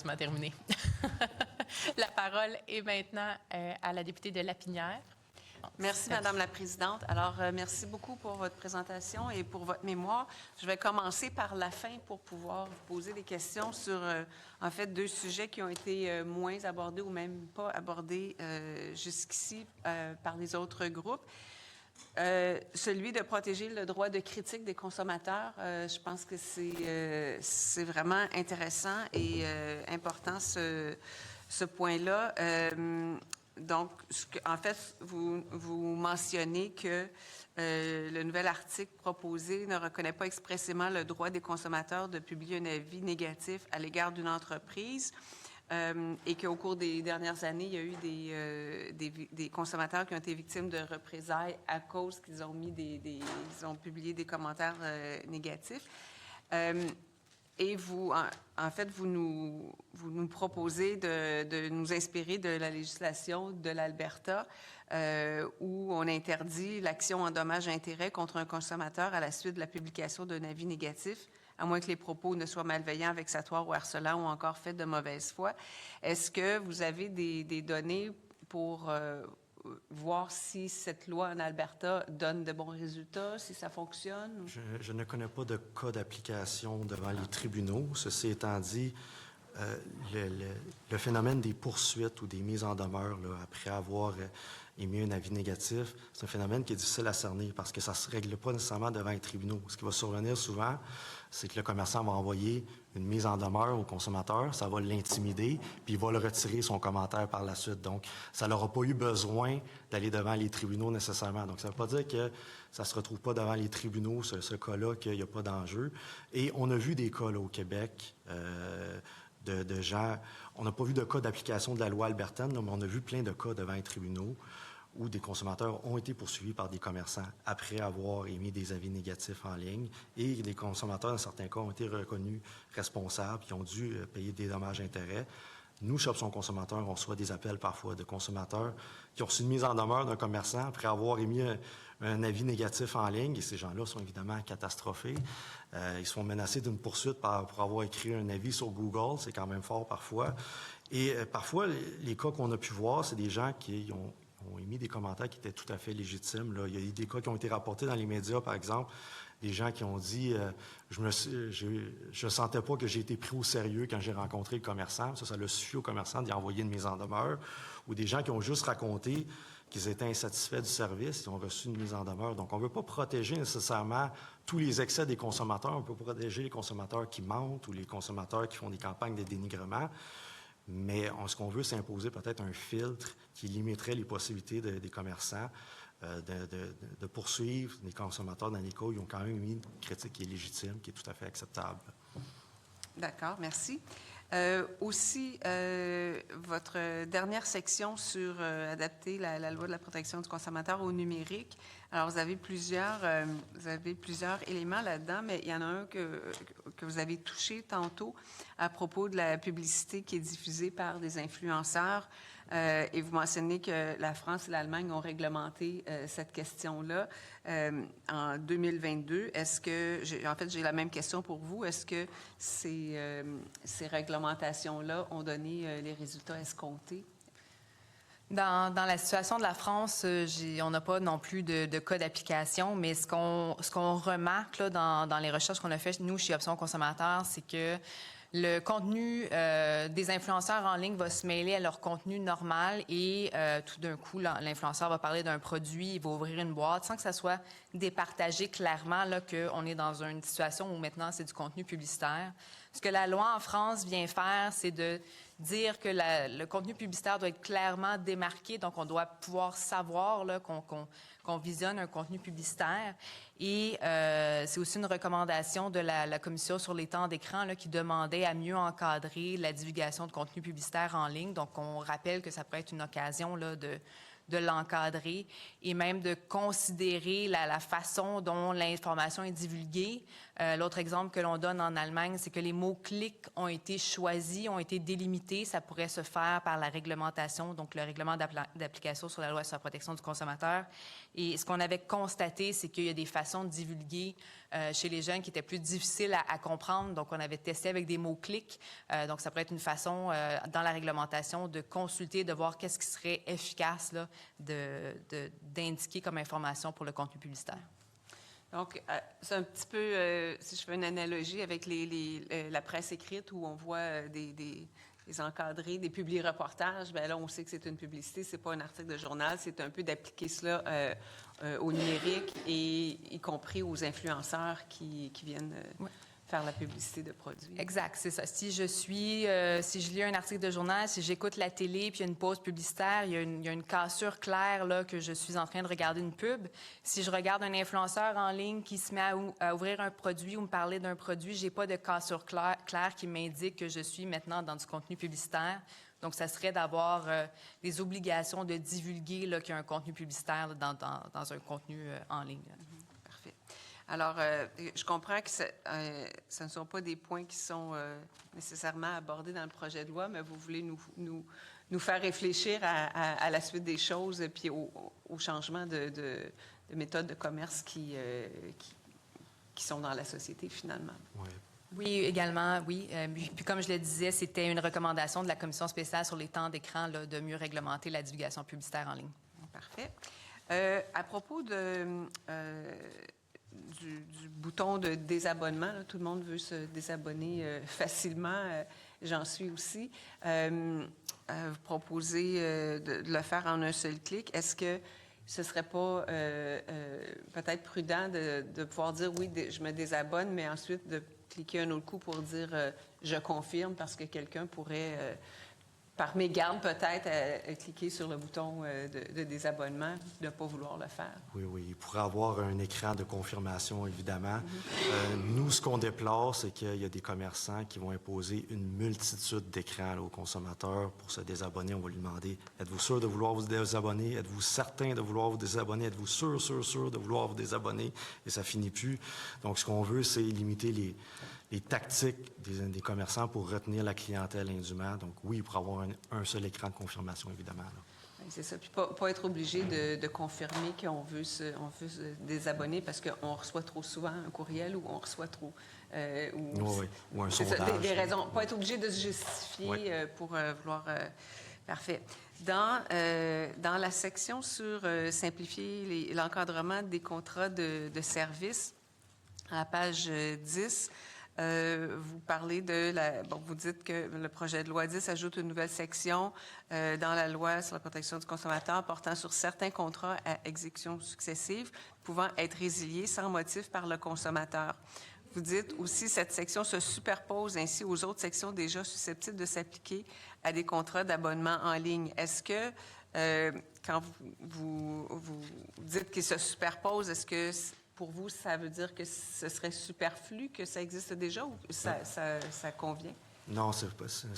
Tu m'as terminé. La parole est maintenant à la députée de Lapinière. Merci, Madame la Présidente. Alors, merci beaucoup pour votre présentation et pour votre mémoire. Je vais commencer par la fin pour pouvoir vous poser des questions sur, en fait, deux sujets qui ont été moins abordés ou même pas abordés jusqu'ici par les autres groupes. Celui de protéger le droit de critique des consommateurs, je pense que c'est vraiment intéressant et important ce point-là. Donc, en fait, vous mentionnez que le nouvel article proposé ne reconnaît pas expressément le droit des consommateurs de publier un avis négatif à l'égard d'une entreprise et qu'au cours des dernières années, il y a eu des consommateurs qui ont été victimes de représailles à cause qu'ils ont mis ils ont publié des commentaires négatifs. Et vous, en fait, vous nous proposez de nous inspirer de la législation de l'Alberta où on interdit l'action en dommages-intérêts contre un consommateur à la suite de la publication d'un avis négatif, à moins que les propos ne soient malveillants, vexatoires ou harcelants ou encore faits de mauvaise foi. Est-ce que vous avez des données pour voir si cette loi en Alberta donne de bons résultats, si ça fonctionne? Je ne connais pas de cas d'application devant les tribunaux. Ceci étant dit, le phénomène des poursuites ou des mises en demeure là, après avoir émis un avis négatif, c'est un phénomène qui est difficile à cerner parce que ça ne se règle pas nécessairement devant les tribunaux. Ce qui va survenir souvent, c'est que le commerçant va envoyer une mise en demeure au consommateur, ça va l'intimider, puis il va le retirer son commentaire par la suite. Donc, ça n'aura pas eu besoin d'aller devant les tribunaux nécessairement. Donc, ça ne veut pas dire que ça ne se retrouve pas devant les tribunaux, ce cas-là, qu'il n'y a pas d'enjeu. Et on a vu des cas là, au Québec de gens... On n'a pas vu de cas d'application de la loi albertaine, là, mais on a vu plein de cas devant les tribunaux où des consommateurs ont été poursuivis par des commerçants après avoir émis des avis négatifs en ligne et des consommateurs, dans certains cas, ont été reconnus responsables et ont dû payer des dommages-intérêts. Nous, chez Option Consommateur, on reçoit des appels parfois de consommateurs qui ont reçu une mise en demeure d'un commerçant après avoir émis un avis négatif en ligne. Et ces gens-là sont évidemment catastrophés. Ils sont menacés d'une poursuite pour avoir écrit un avis sur Google. C'est quand même fort parfois. Et parfois, les cas qu'on a pu voir, c'est des gens qui ont émis des commentaires qui étaient tout à fait légitimes. Là. Il y a eu des cas qui ont été rapportés dans les médias, par exemple, des gens qui ont dit je sentais pas que j'ai été pris au sérieux quand j'ai rencontré le commerçant. Ça l'a suffi au commerçant d'y envoyer une mise en demeure. Ou des gens qui ont juste raconté qu'ils étaient insatisfaits du service, ils ont reçu une mise en demeure. Donc, on ne veut pas protéger nécessairement tous les excès des consommateurs. On peut protéger les consommateurs qui mentent ou les consommateurs qui font des campagnes de dénigrement. Mais ce qu'on veut, c'est imposer peut-être un filtre qui limiterait les possibilités des commerçants de poursuivre les consommateurs dans les cas où ils ont quand même mis une critique qui est légitime, qui est tout à fait acceptable. D'accord, merci. Aussi, votre dernière section sur adapter la loi de la protection du consommateur au numérique. Alors, vous avez plusieurs éléments là-dedans, mais il y en a un que vous avez touché tantôt à propos de la publicité qui est diffusée par des influenceurs. Et vous mentionnez que la France et l'Allemagne ont réglementé cette question-là en 2022. Est-ce que, en fait, j'ai la même question pour vous. Est-ce que ces réglementations-là ont donné les résultats escomptés? Dans la situation de la France, on n'a pas non plus de cas d'application, mais ce qu'on remarque là, dans les recherches qu'on a faites, nous, chez Option Consommateur, c'est que le contenu des influenceurs en ligne va se mêler à leur contenu normal et tout d'un coup, l'influenceur va parler d'un produit, il va ouvrir une boîte sans que ça soit départagé clairement là, qu'on est dans une situation où maintenant c'est du contenu publicitaire. Ce que la loi en France vient faire, c'est de dire que le contenu publicitaire doit être clairement démarqué, donc on doit pouvoir savoir là, qu'on visionne un contenu publicitaire. Et c'est aussi une recommandation de la Commission sur les temps d'écran là, qui demandait à mieux encadrer la divulgation de contenu publicitaire en ligne. Donc, on rappelle que ça pourrait être une occasion là, de l'encadrer et même de considérer la façon dont l'information est divulguée L'autre exemple que l'on donne en Allemagne, c'est que les mots-clics ont été choisis, ont été délimités. Ça pourrait se faire par la réglementation, donc le règlement d'application sur la loi sur la protection du consommateur. Et ce qu'on avait constaté, c'est qu'il y a des façons de divulguer chez les jeunes qui étaient plus difficiles à comprendre. Donc, on avait testé avec des mots-clics. Donc, ça pourrait être une façon, dans la réglementation, de consulter, de voir qu'est-ce qui serait efficace là, d'indiquer comme information pour le contenu publicitaire. Donc, c'est un petit peu, si je fais une analogie avec la presse écrite où on voit des encadrés, des publi-reportages, bien là, on sait que c'est une publicité, c'est pas un article de journal, c'est un peu d'appliquer cela au numérique et y compris aux influenceurs qui viennent faire la publicité de produits. Exact, c'est ça. Si je lis un article de journal, si j'écoute la télé, puis il y a une pause publicitaire, il y a une cassure claire là, que je suis en train de regarder une pub. Si je regarde un influenceur en ligne qui se met à ouvrir un produit ou me parler d'un produit, j'ai pas de cassure claire qui m'indique que je suis maintenant dans du contenu publicitaire. Donc, ça serait d'avoir des obligations de divulguer là, qu'il y a un contenu publicitaire là, dans un contenu en ligne. Parfait. Alors, je comprends que ce ne sont pas des points qui sont nécessairement abordés dans le projet de loi, mais vous voulez nous faire réfléchir à la suite des choses puis au changement de méthodes de commerce qui sont dans la société, finalement. Oui. Oui, également, oui. Puis comme je le disais, c'était une recommandation de la Commission spéciale sur les temps d'écran là, de mieux réglementer la divulgation publicitaire en ligne. Parfait. À propos du bouton de désabonnement, là, tout le monde veut se désabonner facilement. J'en suis aussi. Vous proposez de le faire en un seul clic. Est-ce que ce ne serait pas peut-être prudent de pouvoir dire oui, je me désabonne, mais ensuite de cliquer un autre coup pour dire je confirme parce que quelqu'un pourrait, par mégarde peut-être, cliquer sur le bouton de désabonnement, de ne pas vouloir le faire. Oui, oui. Il pourrait avoir un écran de confirmation, évidemment. Nous, ce qu'on déplore, c'est qu'il y a des commerçants qui vont imposer une multitude d'écrans aux consommateurs pour se désabonner. On va lui demander, êtes-vous sûr de vouloir vous désabonner? Êtes-vous certain de vouloir vous désabonner? Êtes-vous sûr de vouloir vous désabonner? Et ça finit plus. Donc, ce qu'on veut, c'est limiter les tactiques des commerçants pour retenir la clientèle indûment. Donc, oui, il pourrait avoir un seul écran de confirmation, évidemment. Là. C'est ça. Puis pas être obligé de confirmer qu'on veut se désabonner parce qu'on reçoit trop souvent un courriel ou on reçoit trop... ou un sondage. Des raisons. Pas être obligé de se justifier pour vouloir... Parfait. Dans la section sur simplifier l'encadrement des contrats de services, à la page 10, vous parlez vous dites que le projet de loi 10 ajoute une nouvelle section dans la loi sur la protection du consommateur portant sur certains contrats à exécution successive pouvant être résiliés sans motif par le consommateur. Vous dites aussi cette section se superpose ainsi aux autres sections déjà susceptibles de s'appliquer à des contrats d'abonnement en ligne. Est-ce que quand vous dites qu'ils se superposent, est-ce que pour vous, ça veut dire que ce serait superflu, que ça existe déjà ou ça convient? Non, ce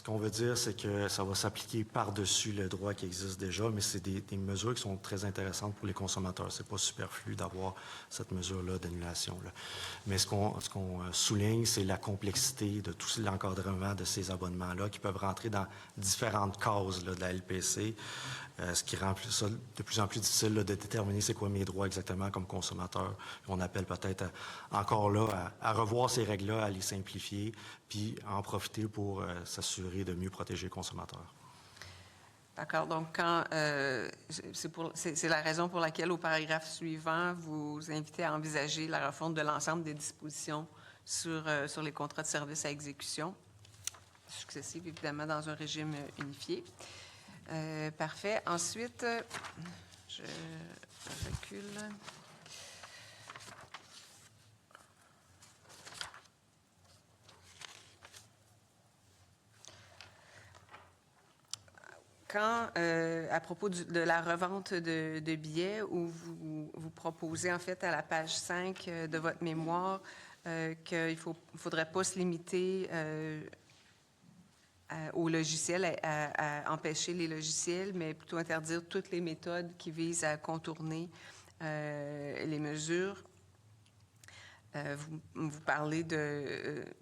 qu'on veut dire, c'est que ça va s'appliquer par-dessus le droit qui existe déjà, mais c'est des mesures qui sont très intéressantes pour les consommateurs. C'est pas superflu d'avoir cette mesure-là d'annulation. Mais ce qu'on souligne, c'est la complexité de tout l'encadrement de ces abonnements-là qui peuvent rentrer dans différentes cases là, de la LPC, ce qui rend ça de plus en plus difficile là, de déterminer c'est quoi mes droits exactement comme consommateur. On appelle peut-être encore là à revoir ces règles-là, à les simplifier, puis à en profiter pour s'assurer de mieux protéger le consommateur. D'accord. Donc, c'est la raison pour laquelle, au paragraphe suivant, vous invitez à envisager la refonte de l'ensemble des dispositions sur les contrats de services à exécution successive, évidemment, dans un régime unifié. Parfait. Ensuite, je recule. Quand, à propos de la revente de billets, où vous proposez, en fait, à la page 5 de votre mémoire, qu'il ne faudrait pas se limiter aux logiciels, à empêcher les logiciels, mais plutôt interdire toutes les méthodes qui visent à contourner les mesures. Vous parlez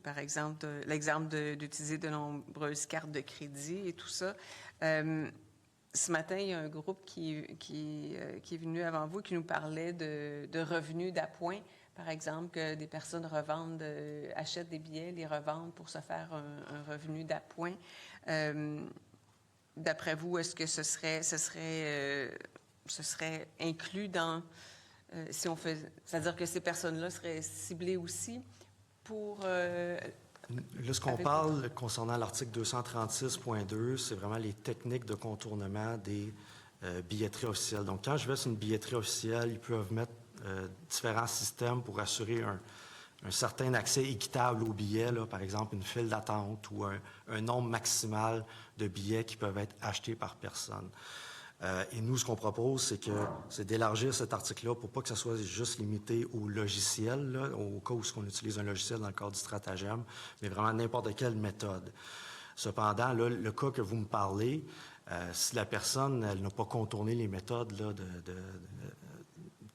par exemple, de l'exemple d'utiliser de nombreuses cartes de crédit et tout ça. Ce matin, il y a un groupe qui est venu avant vous qui nous parlait de revenus d'appoint. Par exemple, que des personnes achètent des billets, les revendent pour se faire un revenu d'appoint. D'après vous, est-ce que ce serait inclus dans... si on fait, c'est-à-dire que ces personnes-là seraient ciblées aussi pour... Là, ce qu'on parle concernant l'article 236.2, c'est vraiment les techniques de contournement des billetteries officielles. Donc, quand je vais sur une billetterie officielle, ils peuvent mettre différents systèmes pour assurer un certain accès équitable aux billets, là, par exemple une file d'attente ou un nombre maximal de billets qui peuvent être achetés par personne. Et nous, ce qu'on propose, c'est d'élargir cet article-là pour pas que ça soit juste limité au logiciel, là, au cas où on utilise un logiciel dans le cadre du stratagème, mais vraiment n'importe quelle méthode. Cependant, là, le cas que vous me parlez, si la personne elle n'a pas contourné les méthodes là,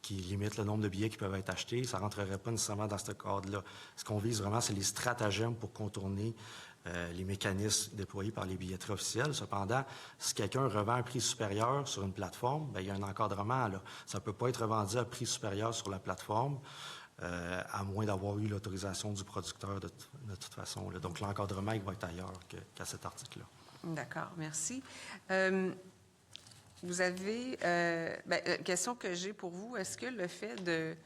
qui limitent le nombre de billets qui peuvent être achetés, ça ne rentrerait pas nécessairement dans ce cadre-là. Ce qu'on vise vraiment, c'est les stratagèmes pour contourner les mécanismes déployés par les billetteries officielles. Cependant, si quelqu'un revend à un prix supérieur sur une plateforme, bien, il y a un encadrement. Là. Ça ne peut pas être vendu à prix supérieur sur la plateforme, à moins d'avoir eu l'autorisation du producteur de toute façon. Là. Donc, l'encadrement il va être ailleurs qu'à cet article-là. D'accord, merci. Vous avez... question que j'ai pour vous, est-ce que le fait de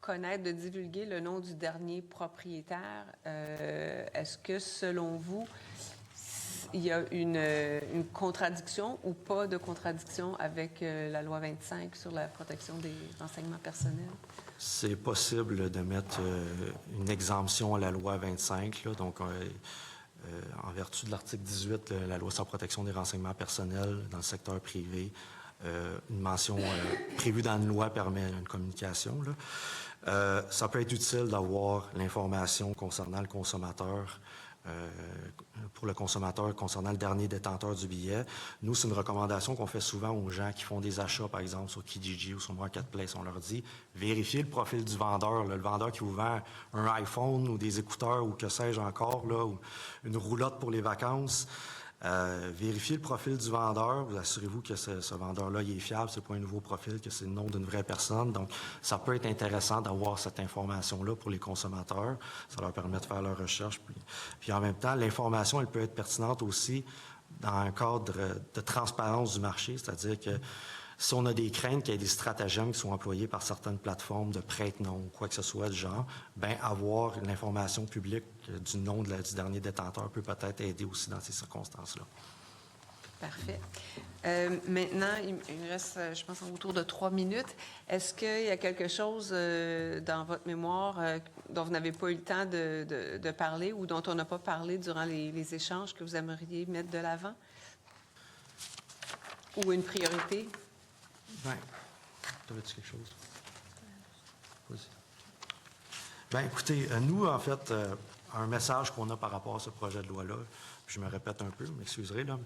connaître, de divulguer le nom du dernier propriétaire, est-ce que, selon vous, il y a une contradiction ou pas de contradiction avec la loi 25 sur la protection des renseignements personnels? C'est possible de mettre une exemption à la loi 25, là, donc... en vertu de l'article 18, la loi sur la protection des renseignements personnels dans le secteur privé, une mention prévue dans une loi permet une communication. Là. Ça peut être utile d'avoir l'information concernant le consommateur, pour le consommateur concernant le dernier détenteur du billet. Nous, c'est une recommandation qu'on fait souvent aux gens qui font des achats, par exemple, sur Kijiji ou sur Marketplace. On leur dit, vérifiez le profil du vendeur, là, le vendeur qui vous vend un iPhone ou des écouteurs ou que sais-je encore, là, ou une roulotte pour les vacances. Vérifiez le profil du vendeur. Vous assurez-vous que ce vendeur-là il est fiable, c'est pas un nouveau profil, que c'est le nom d'une vraie personne. Donc, ça peut être intéressant d'avoir cette information-là pour les consommateurs. Ça leur permet de faire leur recherche. Puis en même temps, l'information, elle peut être pertinente aussi dans un cadre de transparence du marché, c'est-à-dire que si on a des craintes qu'il y ait des stratagèmes qui sont employés par certaines plateformes de prête-nom ou quoi que ce soit du genre, bien, avoir l'information publique du nom du dernier détenteur peut peut-être aider aussi dans ces circonstances-là. Parfait. Maintenant, il me reste, je pense, autour de 3 minutes. Est-ce qu'il y a quelque chose dans votre mémoire dont vous n'avez pas eu le temps de parler ou dont on n'a pas parlé durant les échanges que vous aimeriez mettre de l'avant? Ou une priorité? Bien, t'avais-tu quelque chose? Vas-y. Bien, écoutez, nous, en fait, un message qu'on a par rapport à ce projet de loi-là, je me répète un peu, vous m'excuserez, là,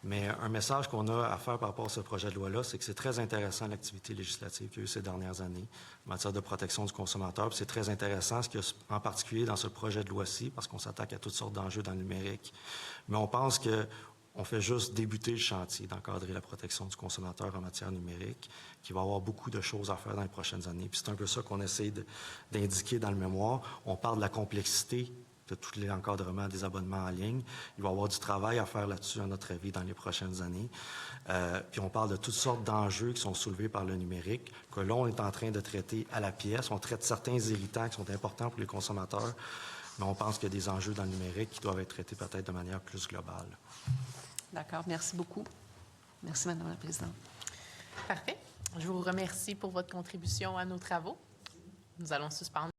mais un message qu'on a à faire par rapport à ce projet de loi-là, c'est que c'est très intéressant l'activité législative qu'il y a eu ces dernières années en matière de protection du consommateur. Puis c'est très intéressant ce qu'il y a en particulier dans ce projet de loi-ci, parce qu'on s'attaque à toutes sortes d'enjeux dans le numérique. Mais on pense que on fait juste débuter le chantier d'encadrer la protection du consommateur en matière numérique, qu'il va y avoir beaucoup de choses à faire dans les prochaines années. Puis c'est un peu ça qu'on essaie d'indiquer dans le mémoire. On parle de la complexité de tous les encadrements des abonnements en ligne. Il va y avoir du travail à faire là-dessus, à notre avis, dans les prochaines années. Puis on parle de toutes sortes d'enjeux qui sont soulevés par le numérique, que là, on est en train de traiter à la pièce. On traite certains irritants qui sont importants pour les consommateurs, mais on pense qu'il y a des enjeux dans le numérique qui doivent être traités peut-être de manière plus globale. D'accord. Merci beaucoup. Merci, Madame la Présidente. Parfait. Je vous remercie pour votre contribution à nos travaux. Nous allons suspendre.